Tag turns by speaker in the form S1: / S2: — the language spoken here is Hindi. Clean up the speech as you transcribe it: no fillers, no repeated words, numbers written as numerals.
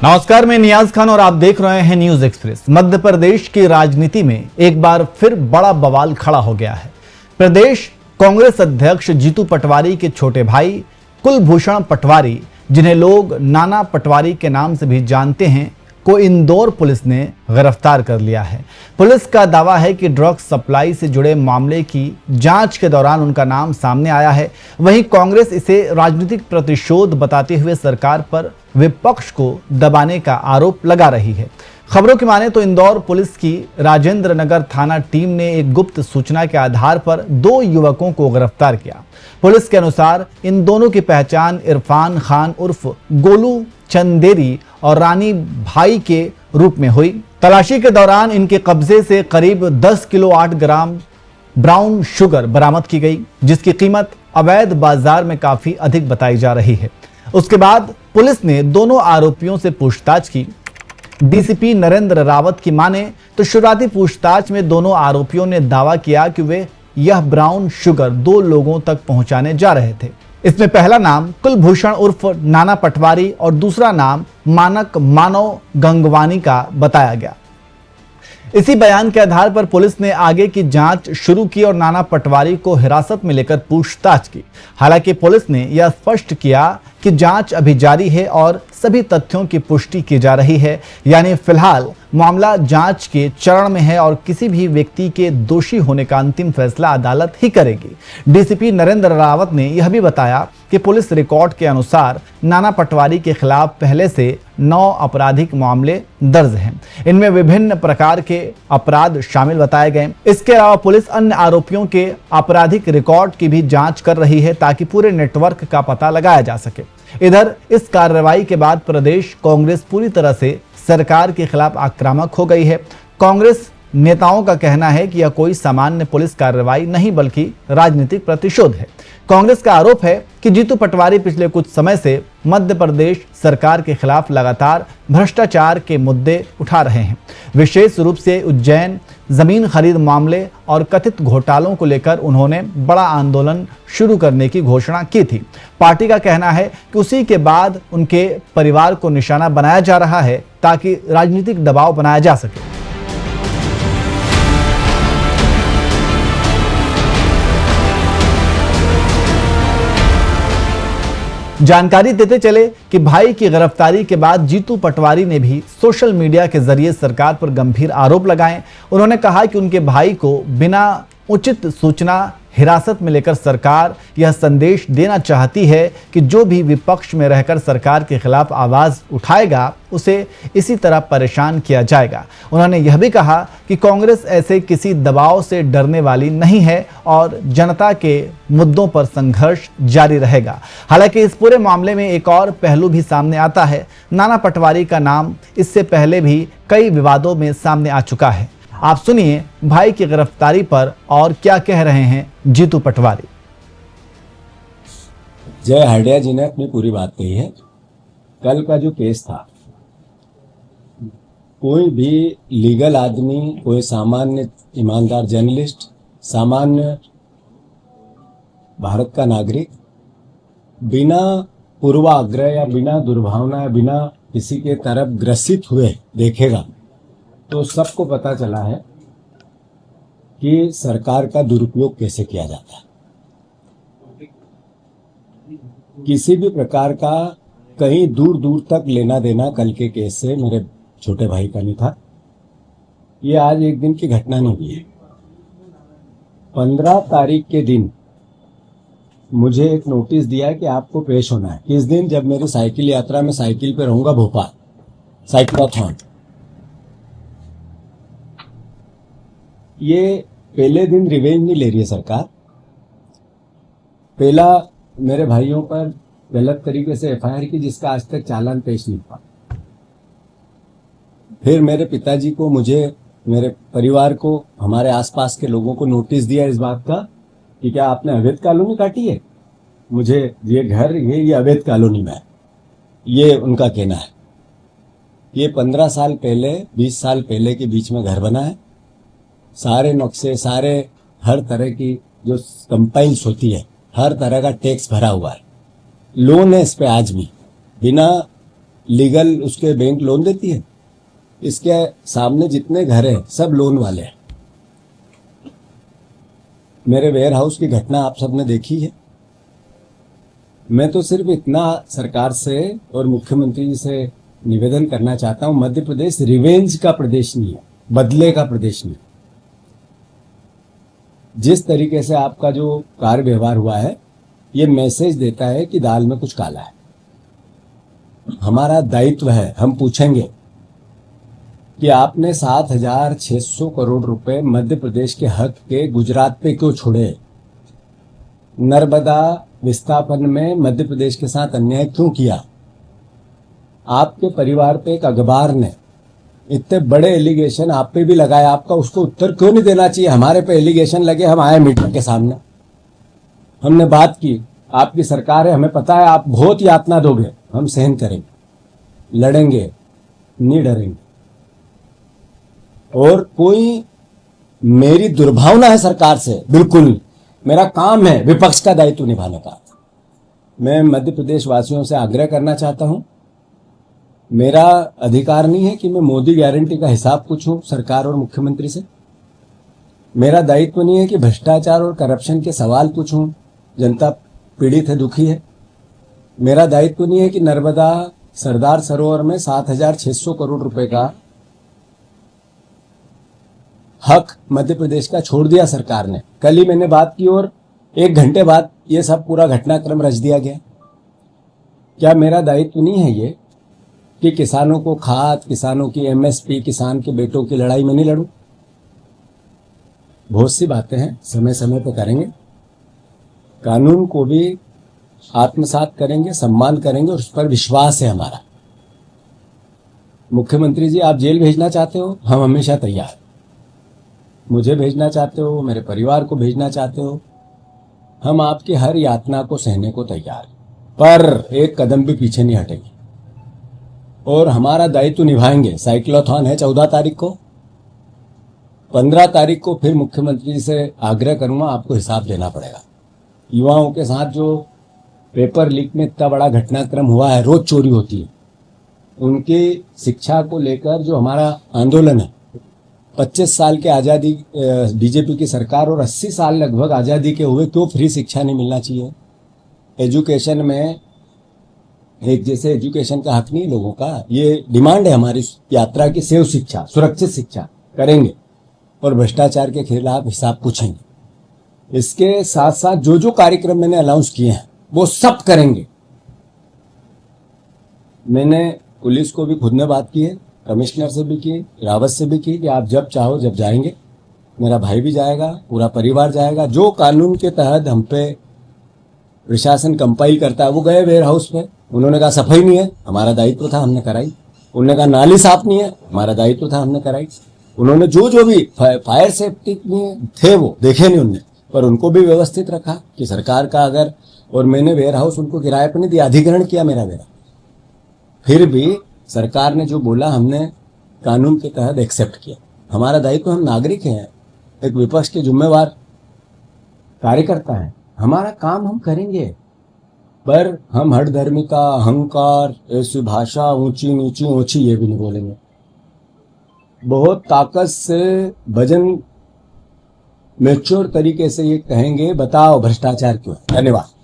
S1: नमस्कार, मैं नियाज खान और आप देख रहे हैं न्यूज एक्सप्रेस। मध्य प्रदेश की राजनीति में एक बार फिर बड़ा बवाल खड़ा हो गया है। प्रदेश कांग्रेस अध्यक्ष जीतू पटवारी के छोटे भाई कुलभूषण पटवारी, जिन्हें लोग नाना पटवारी के नाम से भी जानते हैं, को इंदौर पुलिस ने गिरफ्तार कर लिया है। पुलिस का दावा है कि ड्रग्स सप्लाई से जुड़े मामले की जांच के दौरान उनका नाम सामने आया है। वहीं कांग्रेस इसे राजनीतिक प्रतिशोध बताते हुए सरकार पर विपक्ष को दबाने का आरोप लगा रही है। खबरों की माने तो इंदौर पुलिस की राजेंद्र नगर थाना टीम ने एक गुप्त सूचना के आधार पर 2 युवकों को गिरफ्तार किया। पुलिस के अनुसार इन दोनों की पहचान इरफान खान उर्फ गोलू चंदेरी और रानी भाई के रूप में हुई। तलाशी के दौरान इनके कब्जे से करीब 10 किलो 8 ग्राम ब्राउन शुगर बरामद की गई, जिसकी कीमत अवैध बाजार में काफी अधिक बताई जा रही है। उसके बाद पुलिस ने दोनों आरोपियों से पूछताछ की। डीसीपी नरेंद्र रावत की माने तो शुरुआती पूछताछ में दोनों आरोपियों ने दावा किया कि वे यह ब्राउन शुगर 2 लोगों तक पहुंचाने जा रहे थे। इसमें पहला नाम कुलभूषण उर्फ नाना पटवारी और दूसरा नाम मानक मानव गंगवानी का बताया गया। इसी बयान के आधार पर पुलिस ने आगे की जांच शुरू की और नाना पटवारी को हिरासत में लेकर पूछताछ की। हालांकि पुलिस ने यह स्पष्ट किया कि जांच अभी जारी है और सभी तथ्यों की पुष्टि की जा रही है, यानी फिलहाल मामला जांच के चरण में है और किसी भी व्यक्ति के दोषी होने का अंतिम फैसला अदालत ही करेगी। डीसीपी नरेंद्र रावत ने यह भी बताया कि पुलिस रिकॉर्ड के अनुसार नाना पटवारी के खिलाफ पहले से 9 आपराधिक मामले दर्ज हैं। इनमें विभिन्न प्रकार के अपराध शामिल बताए गए। इसके अलावा पुलिस अन्य आरोपियों के आपराधिक रिकॉर्ड की भी जांच कर रही है ताकि पूरे नेटवर्क का पता लगाया जा सके। इधर इस कार्रवाई के बाद प्रदेश कांग्रेस पूरी तरह से सरकार के खिलाफ आक्रामक हो गई है। कांग्रेस नेताओं का कहना है कि यह कोई सामान्य पुलिस कार्रवाई नहीं बल्कि राजनीतिक प्रतिशोध है। कांग्रेस का आरोप है कि जीतू पटवारी पिछले कुछ समय से मध्य प्रदेश सरकार के खिलाफ लगातार भ्रष्टाचार के मुद्दे उठा रहे हैं। विशेष रूप से उज्जैन जमीन खरीद मामले और कथित घोटालों को लेकर उन्होंने बड़ा आंदोलन शुरू करने की घोषणा की थी। पार्टी का कहना है कि उसी के बाद उनके परिवार को निशाना बनाया जा रहा है ताकि राजनीतिक दबाव बनाया जा सके। जानकारी देते चले कि भाई की गिरफ्तारी के बाद जीतू पटवारी ने भी सोशल मीडिया के जरिए सरकार पर गंभीर आरोप लगाए। उन्होंने कहा कि उनके भाई को बिना उचित सूचना हिरासत में लेकर सरकार यह संदेश देना चाहती है कि जो भी विपक्ष में रहकर सरकार के खिलाफ आवाज उठाएगा उसे इसी तरह परेशान किया जाएगा। उन्होंने यह भी कहा कि कांग्रेस ऐसे किसी दबाव से डरने वाली नहीं है और जनता के मुद्दों पर संघर्ष जारी रहेगा। हालांकि इस पूरे मामले में एक और पहलू भी सामने आता है। नाना पटवारी का नाम इससे पहले भी कई विवादों में सामने आ चुका है। आप सुनिए भाई की गिरफ्तारी पर और क्या कह रहे हैं जीतू पटवारी।
S2: जय हाडिया जी ने अपनी पूरी बात कही है। कल का जो केस था, कोई भी लीगल आदमी, कोई सामान्य ईमानदार जर्नलिस्ट, सामान्य भारत का नागरिक बिना पूर्वाग्रह या बिना दुर्भावना या बिना किसी के तरफ ग्रसित हुए देखेगा तो सबको पता चला है कि सरकार का दुरुपयोग कैसे किया जाता है। किसी भी प्रकार का कहीं दूर दूर तक लेना देना कल के केस से मेरे छोटे भाई का नहीं था। ये आज एक दिन की घटना नहीं हुई है। 15 तारीख के दिन मुझे एक नोटिस दिया कि आपको पेश होना है। किस दिन? जब मेरी साइकिल यात्रा में साइकिल पे रहूंगा भोपाल, साइक्लोथॉन। ये पहले दिन रिवेंज नहीं ले रही है सरकार। पहला मेरे भाइयों पर गलत तरीके से एफआईआर की जिसका आज तक चालान पेश नहीं हुआ। फिर मेरे पिताजी को, मुझे, मेरे परिवार को, हमारे आसपास के लोगों को नोटिस दिया इस बात का कि क्या आपने अवैध कॉलोनी काटी है। मुझे ये घर ये अवैध कॉलोनी में है, ये उनका कहना है। ये 15 साल पहले, 20 साल पहले के बीच में घर बना है। सारे नक्शे, सारे हर तरह की जो कंपाइल्स होती है, हर तरह का टैक्स भरा हुआ है। लोन है इस पे आज भी, बिना लीगल उसके बैंक लोन देती है। इसके सामने जितने घर हैं सब लोन वाले हैं। मेरे वेयर हाउस की घटना आप सबने देखी है। मैं तो सिर्फ इतना सरकार से और मुख्यमंत्री जी से निवेदन करना चाहता हूं, मध्य प्रदेश रिवेंज का प्रदेश नहीं है, बदले का प्रदेश नहीं। जिस तरीके से आपका जो कार्य व्यवहार हुआ है ये मैसेज देता है कि दाल में कुछ काला है। हमारा दायित्व है, हम पूछेंगे कि आपने 7,600 करोड़ रुपए मध्य प्रदेश के हक के गुजरात पे क्यों छोड़े? नर्मदा विस्थापन में मध्य प्रदेश के साथ अन्याय क्यों किया? आपके परिवार पे एक अखबार ने इतने बड़े एलिगेशन आप पे भी लगाया, आपका उसको उत्तर क्यों नहीं देना चाहिए? हमारे पे एलिगेशन लगे, हम आए मीडिया के सामने, हमने बात की, आपकी सरकार है, हमें पता है आप बहुत यातना दोगे, हम सहन करेंगे, लड़ेंगे, नहीं डरेंगे। और कोई मेरी दुर्भावना है सरकार से? बिल्कुल नहीं। मेरा काम है विपक्ष का दायित्व निभाने का। मैं मध्य प्रदेश वासियों से आग्रह करना चाहता हूं, मेरा अधिकार नहीं है कि मैं मोदी गारंटी का हिसाब पूछूं सरकार और मुख्यमंत्री से। मेरा दायित्व नहीं है कि भ्रष्टाचार और करप्शन के सवाल पूछूं, जनता पीड़ित है, दुखी है। मेरा दायित्व नहीं है कि नर्मदा सरदार सरोवर में 7,600 करोड़ रुपए का हक मध्य प्रदेश का छोड़ दिया सरकार ने। कल ही मैंने बात की और 1 घंटे बाद ये सब पूरा घटनाक्रम रच दिया गया। क्या मेरा दायित्व नहीं है ये कि किसानों को खाद, किसानों की एमएसपी, किसान के बेटों की लड़ाई में नहीं लड़ूं? बहुत सी बातें हैं, समय समय पर करेंगे, कानून को भी आत्मसात करेंगे, सम्मान करेंगे और उस पर विश्वास है हमारा। मुख्यमंत्री जी, आप जेल भेजना चाहते हो, हम हमेशा तैयार। मुझे भेजना चाहते हो, मेरे परिवार को भेजना चाहते हो, हम आपकी हर यातना को सहने को तैयार, पर एक कदम भी पीछे नहीं हटेंगे और हमारा दायित्व निभाएंगे। साइक्लोथॉन है 14 तारीख को, 15 तारीख को फिर मुख्यमंत्री से आग्रह करूंगा, आपको हिसाब देना पड़ेगा। युवाओं के साथ जो पेपर लीक में इतना बड़ा घटनाक्रम हुआ है, रोज चोरी होती है, उनकी शिक्षा को लेकर जो हमारा आंदोलन है, 25 साल के आज़ादी बीजेपी की सरकार और 80 साल लगभग आज़ादी के हुए, क्यों फ्री शिक्षा नहीं मिलना चाहिए? एजुकेशन में एक जैसे एजुकेशन का हक नहीं लोगों का, ये डिमांड है हमारी यात्रा की। सेव शिक्षा, सुरक्षित शिक्षा करेंगे और भ्रष्टाचार के खिलाफ हिसाब पूछेंगे। इसके साथ साथ जो जो कार्यक्रम मैंने अनाउंस किए हैं वो सब करेंगे। मैंने पुलिस को भी खुद ने बात की है, कमिश्नर से भी की, रावत से भी की कि आप जब चाहो जब जाएंगे, मेरा भाई भी जाएगा, पूरा परिवार जाएगा। जो कानून के तहत हम पे प्रशासन कंपाइल करता है वो गए वेयर हाउस पे, उन्होंने कहा सफाई नहीं है, हमारा दायित्व था, हमने कराई। उन्होंने कहा नाली साफ नहीं है, हमारा दायित्व था, हमने कराई। उन्होंने जो भी फायर सेफ्टी में थे वो देखे नहीं उनने, पर उनको भी व्यवस्थित रखा कि सरकार का अगर, और मैंने वेयर हाउस उनको किराए पर नहीं दिया, अधिग्रहण किया मेरा वेयर। फिर भी सरकार ने जो बोला हमने कानून के तहत एक्सेप्ट किया। हमारा दायित्व, हम नागरिक हैं, एक विपक्ष के जिम्मेवार कार्यकर्ता हैं, हमारा काम हम करेंगे, पर हम हठधर्मिता, अहंकार, ऐसी भाषा ऊंची नीची ऊंची ये भी नहीं बोलेंगे। बहुत ताकत से भजन मैच्योर तरीके से ये कहेंगे, बताओ भ्रष्टाचार क्यों है। धन्यवाद।